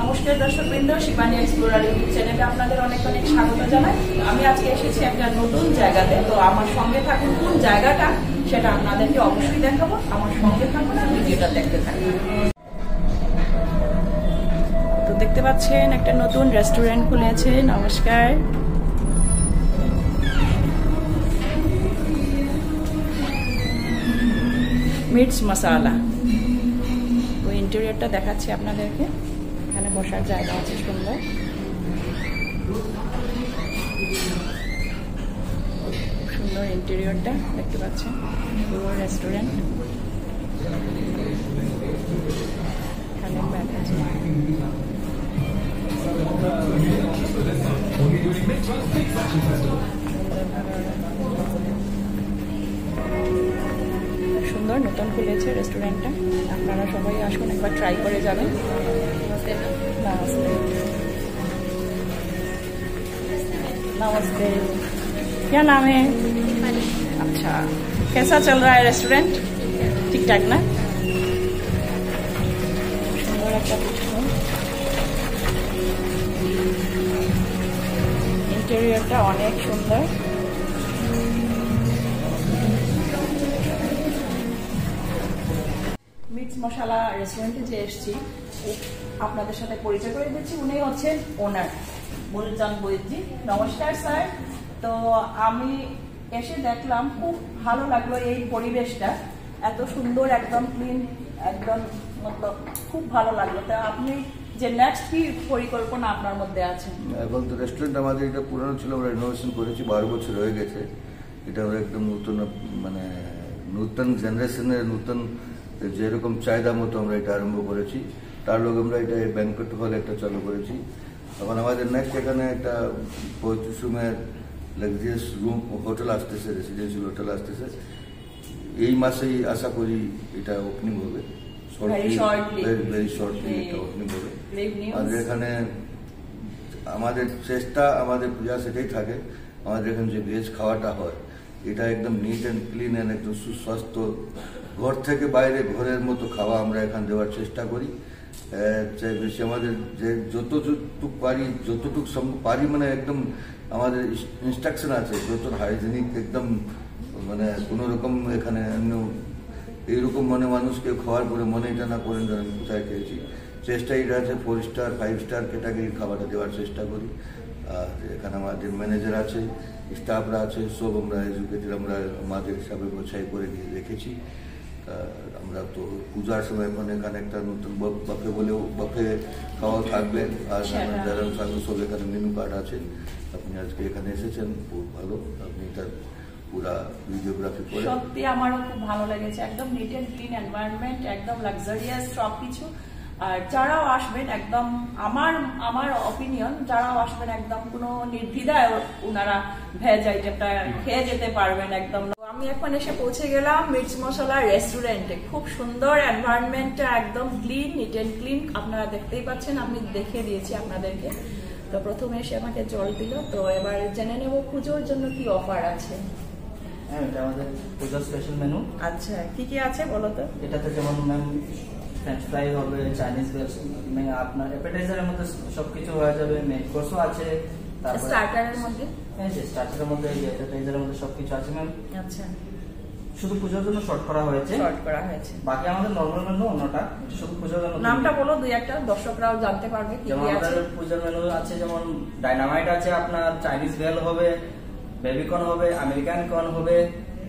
নমস্কার দর্শকবৃন্দ, Shivani explorer YouTube চ্যানেলে আপনাদের অনেক অনেক স্বাগত জানাই। আমি আজকে এসেছি একটা নতুন জায়গাতে, তো আমার সঙ্গে থাকুন। কোন জায়গাটা সেটা আপনাদেরকে অবশ্যই দেখাবো। আমার সঙ্গে থাকুন আর ভিডিওটা দেখতে থাকুন। তো দেখতে পাচ্ছেন একটা নতুন রেস্টুরেন্ট খুলেছে। নমস্কার। মিটস মশালা। ওই ইন্টেরিয়রটা দেখাচ্ছি আপনাদেরকে। এখানে বসার জায়গা আছে সুন্দর। সুন্দর ইন্টেরিয়রটা দেখতে পাচ্ছেন। পুরো রেস্টুরেন্ট। এখানে ব্যাগ আছে। সুন্দর নতুন খুলেছে রেস্টুরেন্টটা। আপনারা সবাই আসুন, একবার ট্রাই করে যাবেন। नमस्ते। नमस्ते। क्या नाम है? अच्छा, कैसा चल रहा है रेस्टोरेंट? ठीक ठाक ना? इंटेरियरটা অনেক সুন্দর। মিটস মশালা রেস্টুরেন্টে যে এসেছি, আপনাদের সাথে পরিচয় করে দিচ্ছি। উনি হচ্ছেন ওনার, বুলচান বৈদ্যি। নমস্কার স্যার। তো আমি এসে দেখলাম, খুব ভালো লাগলো এই পরিবেশটা, এত সুন্দর, একদম ক্লিন, একদম মতলব খুব ভালো লাগলো। তা আপনি যে নেক্সট কি পরিকল্পনা আপনার মধ্যে আছে? এখন তো রেস্টুরেন্ট আমাদের এটা পুরানো ছিল, আমরা রিনোভেশন করেছি, 12 বছর হয়ে গেছে। এটা আমরা একদম নতুন, মানে নতুন জেনারেশনের নতুন যেরকম চাহিদা মতো আমরা এটা আরম্ভ করেছি। তার লোক আমরা এটা ব্যাংকোয়েট হল একটা চালু করেছি। এখন আমাদের নেক্সট এখানে একটা 35 রুমের লাক্সারিয়াস রুম হোটেল আসতেছে, রেসিডেন্সিয়াল হোটেল আসতেছে। এই মাসেই আশা করি এটা ওপেনিং হবে, ভেরি শর্টলি এটা ওপেনিং হবে। আমাদের এখানে আমাদের চেষ্টা, আমাদের পূজা সেটাই থাকে, আমাদের এখানে যে ভেজ খাওয়াটা হয় এটা একদম নিট অ্যান্ড ক্লিন অ্যান্ড একদম সুস্বাস্থ্য, ঘর থেকে বাইরে ঘরের মতো খাওয়া আমরা এখানে দেওয়ার চেষ্টা করি। চাই বেশি আমাদের যে যতটুকু পারি মানে একদম আমাদের ইনস্ট্রাকশন আছে যত হাইজেনিক, একদম মানে কোনো রকম এখানে এইরকম মানে মানুষকে খাওয়ার পরে মনে এটা না করেন যে আমি কোথায় খেয়েছি। চেষ্টা এটা আছে 4 স্টার 5 স্টার ক্যাটাগরির খাবারটা দেওয়ার চেষ্টা করি। আর এখানে আমাদের ম্যানেজার আছে, স্টাফরা আছে, সব আমরা এডুকেটেড, আমরা আমাদের হিসাবে গোছাই করে নিয়ে রেখেছি। আমরা তো পূজার সময় এখন এখানে একটা নতুন বাফে বলেও বাফে খাওয়া থাকবে, আর যারা থাকবে সব এখানে মেনু কার্ড আছে। আপনি আজকে এখানে এসেছেন, খুব ভালো। আপনি তার পুরা ভিডিওগ্রাফি করে সত্যি আমারও খুব ভালো লেগেছে। একদম নিট অ্যান্ড ক্লিন এনভায়রনমেন্ট, একদম লাক্সারিয়াস সবকিছু। আর যারাও আসবেন, একদম আমার অপিনিয়ন, যারাও আসবেন একদম কোনো নির্দ্বিধায় ওনারা ভেজ আইটেমটা খেয়ে যেতে পারবেন একদম। আমি এখন এসে পৌঁছে গেলাম মিটস মশালা রেস্টুরেন্টে। খুব সুন্দর এনভায়রনমেন্টটা, একদম ক্লিন, নিট অ্যান্ড ক্লিন। আপনারা দেখতেই পাচ্ছেন, আমি দেখিয়ে দিয়েছি আপনাদেরকে। তো প্রথমে এসে আমাকে জল দিল। তো এবার জেনে নেব পুজোর জন্য কি অফার আছে। হ্যাঁ, এটা আমাদের পুজোর স্পেশাল মেনু। আচ্ছা, কি কি আছে বলো তো? এটাতে যেমন ম্যাম ফ্রেঞ্চ ফ্রাই হবে, চাইনিজ মানে আপনার অ্যাপেটাইজারের মধ্যে সবকিছু হয়ে যাবে, মেইন কোর্সও আছে। তারপর স্টার্টারের মধ্যে? হ্যাঁ, যে স্টার্টারের মধ্যে, অ্যাপেটাইজারের মধ্যে সবকিছু আছে ম্যাম। আচ্ছা, শুধু পুজোর জন্য শর্ট করা হয়েছে। বাকি আমাদের নরমাল মেনু অন্যটা, শুধু পুজোর জন্য। নামটা বলো দুই একটা, দর্শকরাও জানতে পারবে কি যেমন আমাদের পুজোর মেনু আছে, যেমন ডাইনামাইট আছে, আপনার চাইনিজ ভেল হবে, বেবিকর্ন হবে, আমেরিকান কর্ন হবে।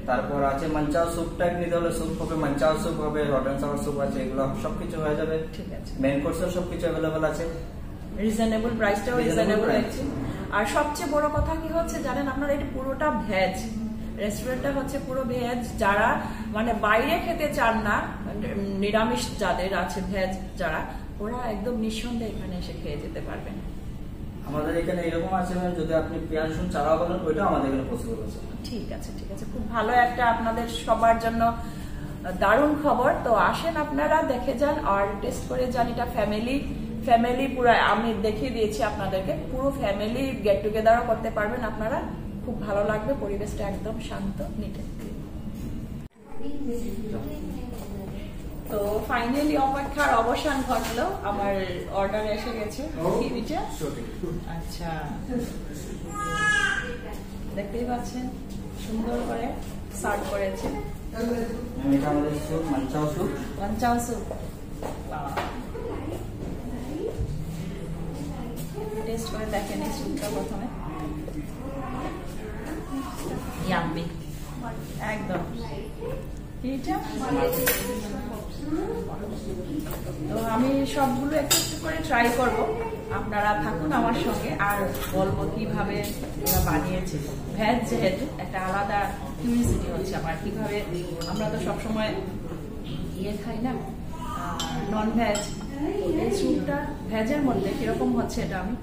তারপর আছে মাঞ্চাও স্যুপ টাইপ নিতে হলে স্যুপ হবে, মাঞ্চাও স্যুপ হবে, হট এন্ড সাওয়ার স্যুপ আছে, এগুলো সবকিছু হয়ে যাবে। ঠিক আছে। মেইন কোর্সের সবকিছু অ্যাভেলেবল আছে, রিজনেবল প্রাইসটাও রিজনেবল আছে। আর সবচেয়ে বড় কথা কি হচ্ছে জানেন আপনারা, এটা পুরোটা ভেজ রেস্টুরেন্টটা হচ্ছে, পুরো ভেজ। যারা মানে বাইরে খেতে চান না, নিরামিষ যাদের আছে, ভেজ যারা, ওরা একদম নিঃসন্দেহে এখানে এসে খেয়ে যেতে পারবেন। আমাদের এখানে এরকম আছে, যদি আপনি পেঁয়াজ রসুন ছাড়াও বলেন, ওইটাও আমাদের এখানে পসিবল আছে। ঠিক আছে, ঠিক আছে। খুব ভালো একটা আপনাদের সবার জন্য দারুণ খবর। তো আসেন আপনারা, দেখে যান আর টেস্ট করে যান। এটা ফ্যামিলি পুরো, আমি দেখিয়ে দিয়েছি আপনাদেরকে, পুরো ফ্যামিলি গেট টুগেদারও করতে পারবেন আপনারা। খুব ভালো লাগবে, পরিবেশটা একদম শান্ত, নিট। তো ফাইনালি অপেক্ষার অবসান ঘটলো, আমার অর্ডার এসে গেছে। আচ্ছা, দেখতেই পাচ্ছেন সুন্দর করে সার্ভ করেছে। এটা আমাদের স্যুপ, মাঞ্চাও স্যুপ। মাঞ্চাও স্যুপ, টেস্ট করে দেখেন এই স্যুপটা প্রথমে। ইয়াম্মি একদম। এইটা তো আমি সবগুলো একটু একটু করে ট্রাই করব, আপনারা থাকুন আমার সঙ্গে আর বলবো কিভাবে ওরা বানিয়েছে। ভেজ যেহেতু একটা আলাদা কিউরিওসিটি হচ্ছে আমার, কিভাবে আমরা তো সবসময় খাই না নন ভেজ, এই স্যুপটা ভেজের মধ্যে কিরকম হচ্ছে এটা আমি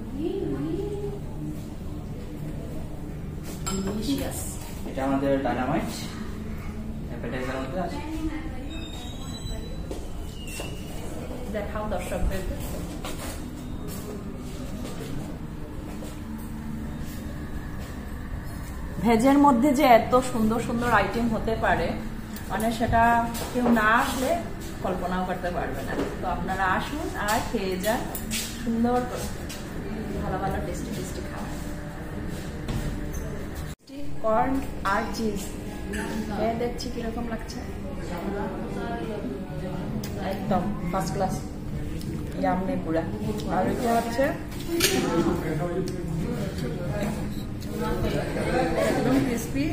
এটা আমাদের ডায়নামাইট অ্যাপেটাইজার মধ্যে আছে। দেখাও দর্শকদের। ভেজের মধ্যে যে এত সুন্দর সুন্দর আইটেম হতে পারে, মানে সেটা কেউ না আসলে কল্পনাও করতে পারবে না। তো আপনারা আসুন আর খেয়ে যান সুন্দর ভালো ভালো টেস্টি টেস্টি খাবার। কর্ন আর চিজ খেয়ে দেখছি কিরকম লাগছে, একদম ফার্স্ট ক্লাস ইয়াম্মি পুরা। আর এটা হচ্ছে একদম ক্রিস্পি,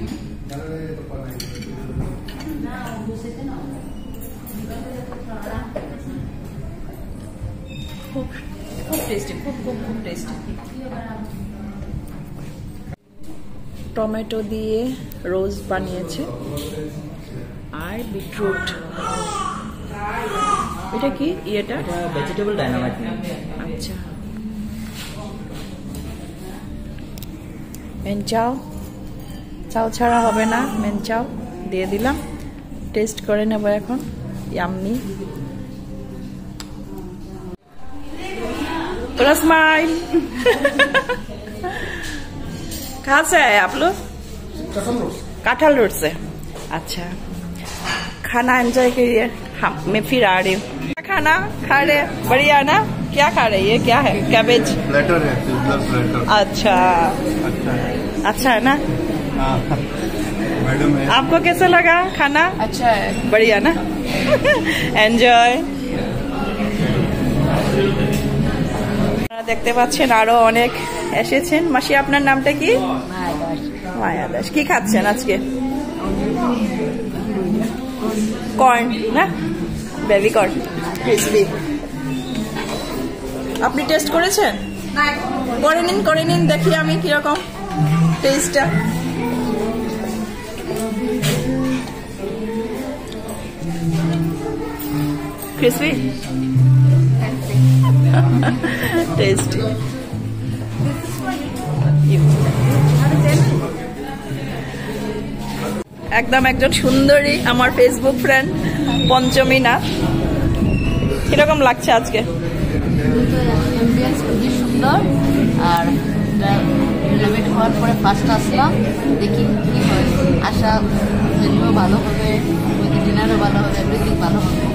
খুব খুব টেস্টি, খুব খুব খুব টেস্টি। টমেটো দিয়ে রোজ বানিয়েছে আর বিটরুট। এটা কি এটা ভেজিটেবল ডায়নামাইট। আচ্ছা, মেনচাও, চাও ছাড়া হবে না, মেনচাও দিয়ে দিলাম। টেস্ট করে নেব এখন। ইয়াম্মি, पूरा स्माइल। कहाँ से आए आप लोग? काठल रोड से। अच्छा, खाना एंजॉय करिए, मैं फिर आ रही हूँ। खाना खा रहे, बढ़िया ना? क्या खा रही है, क्या है? कैबेज प्लेटर है, प्लेटर। अच्छा अच्छा है ना? मैडम है। आपको कैसा लगा खाना? अच्छा है, बढ़िया ना? एंजॉय। দেখতে পাচ্ছেন আরো অনেক এসেছেন। মাসি, আপনার নামটা কি? মায়া দাস। কি খাচ্ছেন আজকে? কর্ন না, বেবি কর্ন ক্রিসপি। আপনি টেস্ট করেছেন? করে নিন দেখি আমি কিরকম টেস্টটা। Crispy, tasty. একদম একজন সুন্দরী আমার ফেসবুক ফ্রেন্ড পঞ্চমী নাথ। কিরকম লাগছে আজকে? খুবই সুন্দর। আর রিনোভেট হওয়ার পরে ফার্স্ট আসলাম, দেখি কি হয়। আশা মেনুও ভালো হবে, ডিনারও ভালো হবে, এভরিথিং ভালো হবে।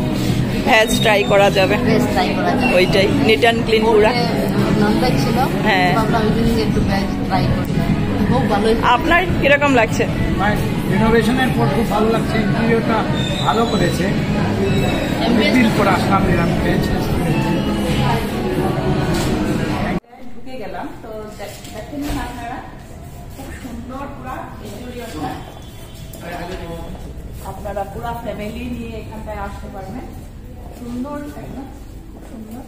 ভেজ ট্রাই করা যাবে, ভেজ ট্রাই করা যাবে। ওইটাই নিট অ্যান্ড ক্লিন পুরা। নন ভেজ ছিল, হ্যাঁ, ভাবলাম একটু ভেজ ট্রাই করি। খুব ভালো। আপনার কিরকম লাগছে? রিনোভেশনের পর খুব ভালো লাগছে, ইন্টেরিয়রটা ভালো করেছে। করে আসলাম ঢুকে গেলাম তো দেখেন আপনারা, খুব সুন্দর পুরা ইন্টেরিয়রটা। আপনারা পুরা ফ্যামিলি নিয়ে এখানটায় আসতে পারবেন। সুন্দর একদম, খুব সুন্দর,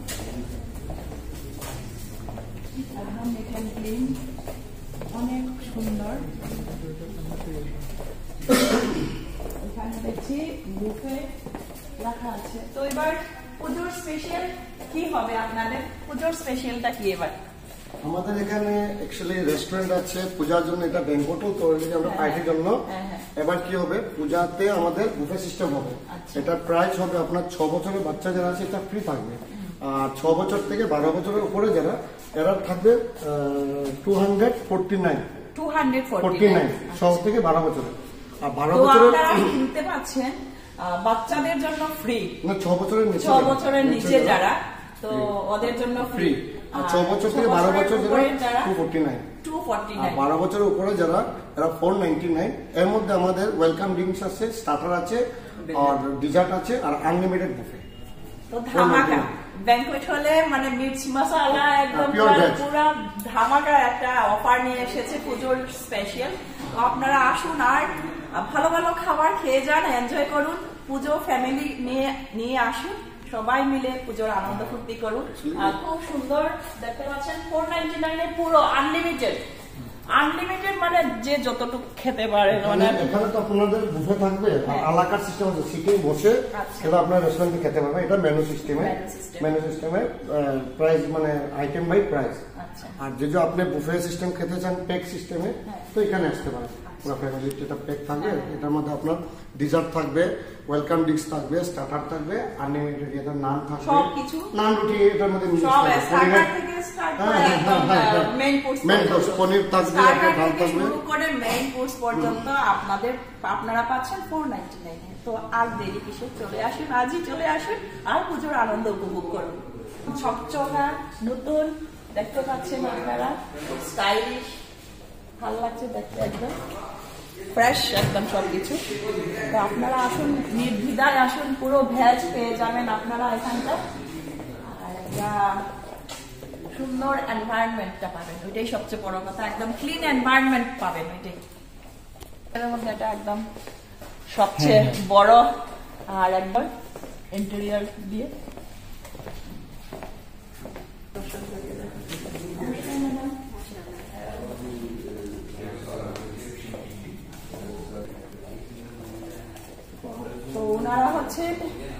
একদম নিট অ্যান্ড ক্লিন, অনেক সুন্দর। এখানে দেখছি বুফে রাখা আছে। তো এবার পুজোর স্পেশাল কি হবে আপনাদের? পুজোর স্পেশালটা কি এবার? আমাদের এখানে অ্যাকচুয়ালি রেস্টুরেন্ট আছে পূজার জন্য, এটা ব্যাংকটও তৈরি আমরা পার্টির জন্য। এবার কি হবে, পূজাতে আমাদের বুফে সিস্টেম হবে। এটা প্রাইস হবে আপনার 6 বছরের বাচ্চা যারা আছে এটা ফ্রি থাকবে, আর 6 বছর থেকে 12 বছরের উপরে যারা এরা থাকবে 249 6 থেকে 12 বছরের। আর 12 বছরের কিনতে পাচ্ছেন বাচ্চাদের জন্য ফ্রি, 6 বছরের নিচে 6 বছরের নিচে যারা, তো ওদের জন্য ফ্রি। আর 6 বছর থেকে 12 বছর যারা 249, 249, 12 বছরের উপরে যারা এরা 499। এর মধ্যে আমাদের ওয়েলকাম ড্রিঙ্কস আছে, স্টার্টার আছে, আর ডিজার্ট আছে, আর আনলিমিটেড বুফে। তো ধামাকা ব্যাংকুয়েট হলে মানে মির্চ মশলা একদম পুরো ধামাকা একটা অফার নিয়ে এসেছে পুজোর স্পেশাল। তো আপনারা আসুন আর ভালো ভালো খাবার খেয়ে যান, এনজয় করুন, পুজো ফ্যামিলি নিয়ে আসুন, সবাই মিলে পুজোর আনন্দ ফুর্তি করুন। আর খুব সুন্দর দেখতে পাচ্ছেন 499 পুরো আনলিমিটেড মানে যে যতটুকু খেতে পারে। মানে এখানে তো আপনাদের বুফে থাকবে, আলাকার সিস্টেম আছে, সিটে বসে সেটা আপনার রেস্টুরেন্টে খেতে পারবে। এটা মেনু সিস্টেমে প্রাইস মানে আইটেম বাই প্রাইস। আর যদি আপনি বুফে সিস্টেম খেতে চান পেক সিস্টেমে, তো এখানে আসতে পারেন। পুরো ফ্যামিলি যেটা পেক থাকবে, এটার মধ্যে আপনার ডিজার্ট থাকবে, ওয়েলকাম ড্রিঙ্কস থাকবে, স্টার্টার থাকবে, আনলিমিটেড এটা নান থাকবে, সবকিছু নান রুটি এটার মধ্যে সব স্টার্টার থেকে স্টার্ট করে একদম মেইন কোর্স পনির থাকবে, ডাল থাকবে, শুরু করে মেইন কোর্স পর্যন্ত আপনারা পাচ্ছেন 499 এ। তো আর দেরি কিসের, চলে আসুন, আজই চলে আসুন আর পুজোর আনন্দ উপভোগ করুন। ছকছকা নতুন দেখতে পাচ্ছেন আপনারা, স্টাইলিশ, ভালো লাগছে দেখতে, একদম ফ্রেশ একদম সবকিছু। তো আপনারা আসুন, নির্দ্বিধায় আসুন, পুরো ভেজ পেয়ে যাবেন আপনারা এখানটা। আর একটা সুন্দর এনভায়রনমেন্টটা পাবেন, ওইটাই সবচেয়ে বড় কথা, একদম ক্লিন এনভায়রনমেন্ট পাবেন ওইটাই। এর মধ্যে এটা একদম সবচেয়ে বড়, আর একবার ইন্টেরিয়র দিয়ে তো ওনারা হচ্ছে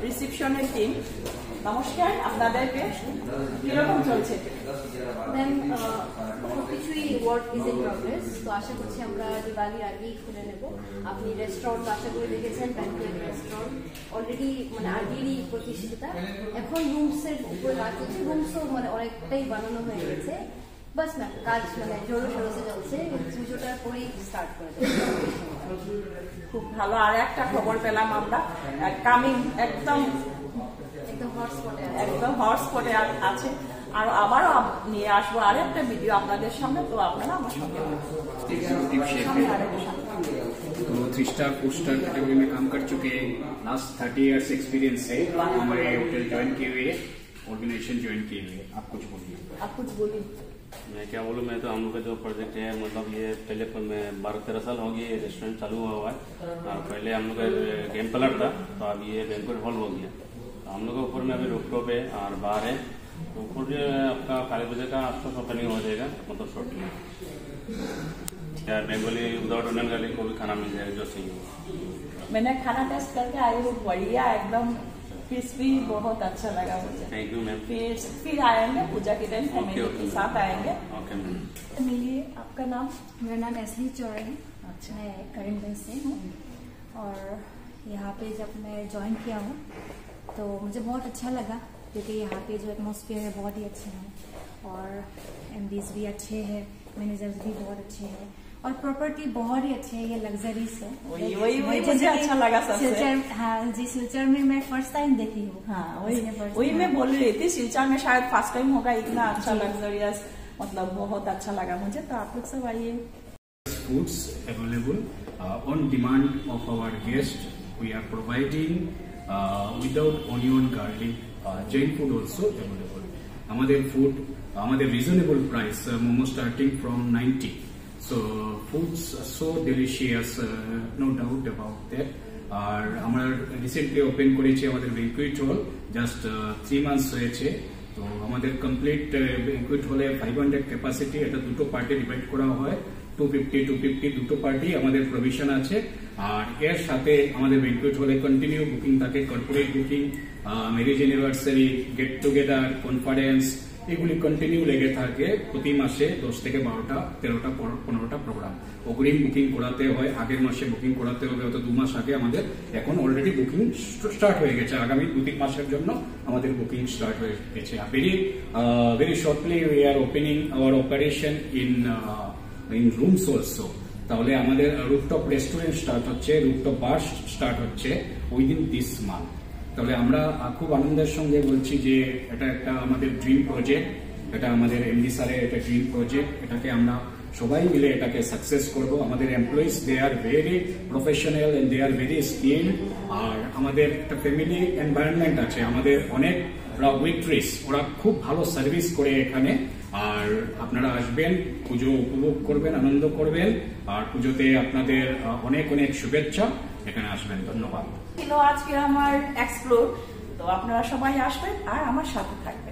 রিসেপশনের টিম। নমস্কার, আপনাদেরকে কিরকম চলছে? সবকিছুই ওয়ার্ক ইজ ইন প্রগ্রেস। তো আশা করছি আমরা দিওয়ালির আগেই খুলে নেব। আপনি রেস্টুরেন্ট আশা করে দেখেছেন, ব্যাংকুয়েট রেস্টুরেন্ট অলরেডি মানে আগেরই প্রতিষ্ঠিতা। এখন রুমসের উপরে কাজ হচ্ছে, রুমসও মানে অনেকটাই বানানো হয়ে গেছে। বাস ম্যাম কাজ মানে জোরো সরসে চলছে, পুজোটার পরেই স্টার্ট করে দেবো। খুব ভালো। আর একটা খবর পেলাম আমরা, কামিং একদম হটস্পটে আছে। আর আবারও নিয়ে আসবো আর একটা ভিডিও আপনাদের সামনে। তো আপনারা আমার সঙ্গে 3 स्टार 4 स्टार कैटेगरी में काम कर चुके हैं। लास्ट 30 इयर्स एक्सपीरियंस है हमारे होटल ज्वाइन किए हुए, ऑर्गेनाइजेशन ज्वाइन किए हुए। आप कुछ बोलिए। आप कुछ बोलिए। मैं क्या बोलूँ, मैं तो हम लोग का जो प्रोजेक्ट है मतलब ये पहले 12-13 साल हो गए रेस्टोरेंट चालू हुआ है। और पहले हम लोग का गेम कलर था, तो अब ये बैंक्वेट हॉल हो गया। तो हम लोग के ऊपर में अभी रूफटॉप है और बाहर है। तो ऊपर आपका 4 बजे का आपका ओपनिंग हो जाएगा, मतलब shortly. Bengali without onion garlic को भी खाना मिल जाएगा जो चाहिए। मैंने खाना टेस्ट करके आई हूँ, बढ़िया एकदम क्रिस्पी, बहुत अच्छा लगा मुझे। Thank you ma'am. फिर आएंगे पूजा के टाइम फैमिली के साथ आएंगे। Okay ma'am. मिलिए, आपका नाम? मेरा नाम एसली चौरे है। अच्छा। मैं करीमगंज से हूँ। और यहाँ पे जब मैं ज्वाइन किया हूँ तो मुझे बहुत अच्छा लगा, क्योंकि यहाँ पे जो एटमॉस्फेयर है बहुत ही अच्छे हैं, और एमडीज भी अच्छे हैं, मैनेजर्स भी बहुत अच्छे हैं, और प्रॉपर्टी बहुत ही अच्छे है। ये लग्जरीज है। वही मुझे अच्छा लगा सबसे। हाँ जी, सिलचर में मैं फर्स्ट टाइम देखी हूँ। हाँ वही मैं बोल रही थी, सिलचर में शायद फर्स्ट टाइम होगा, इतना अच्छा लग्जरियस, मतलब बहुत अच्छा लगा मुझे। तो आप लोग सब आइए। Foods available on demand of our guests. We are providing without onion, garlic, Jain food also available. Amader food, amader reasonable price, momo starting from 90. So foods are so delicious, no doubt about that. আর আমরা recently open করেছি আমাদের banquet হল, just 3 months হয়েছে। তো আমাদের complete banquet হলে 500 capacity, এটা দুটো পার্টে ডিভাইড করা হয়, 250 দুটো পার্টি আমাদের প্রভিশন আছে। আর এর সাথে আমাদের ব্যাংকুয়েট হলে কন্টিনিউ বুকিং থাকে, corporate booking, marriage anniversary, get together, conference, এগুলি কন্টিনিউ লেগে থাকে। প্রতি মাসে 10 থেকে 12টা, 13টা, 15টা প্রোগ্রাম অগ্রিম বুকিং করাতে হয়। আগের মাসে বুকিং করাতে হবে, অত 2 মাস আগে আমাদের এখন অলরেডি বুকিং স্টার্ট হয়ে গেছে। আগামী 2-3 মাসের জন্য আমাদের বুকিং স্টার্ট হয়ে গেছে। Very shortly we are opening our operation in rooms also. তাহলে আমাদের রুফটপ রেস্টুরেন্ট স্টার্ট হচ্ছে, রুফটপ বার স্টার্ট হচ্ছে উইদিন দিস মান্থ। তাহলে আমরা খুব আনন্দের সঙ্গে বলছি যে এটা একটা আমাদের ড্রিম প্রজেক্ট, এটা আমাদের এমডি স্যারের একটা ড্রিম প্রজেক্ট। এটাকে আমরা সবাই মিলে এটাকে সাকসেস করব। আমাদের employees they are very professional and they are very skilled. আর আমাদের একটা ফ্যামিলি এনভায়রনমেন্ট আছে, আমাদের অনেক ওয়েট্রেস, ওরা খুব ভালো সার্ভিস করে এখানে। আর আপনারা আসবেন, পুজো উপভোগ করবেন, আনন্দ করবেন। আর পুজোতে আপনাদের অনেক অনেক শুভেচ্ছা, এখানে আসবেন। ধন্যবাদ। ছিল আজকে আমার এক্সপ্লোর। তো আপনারা সবাই আসবেন আর আমার সাথে থাকবেন।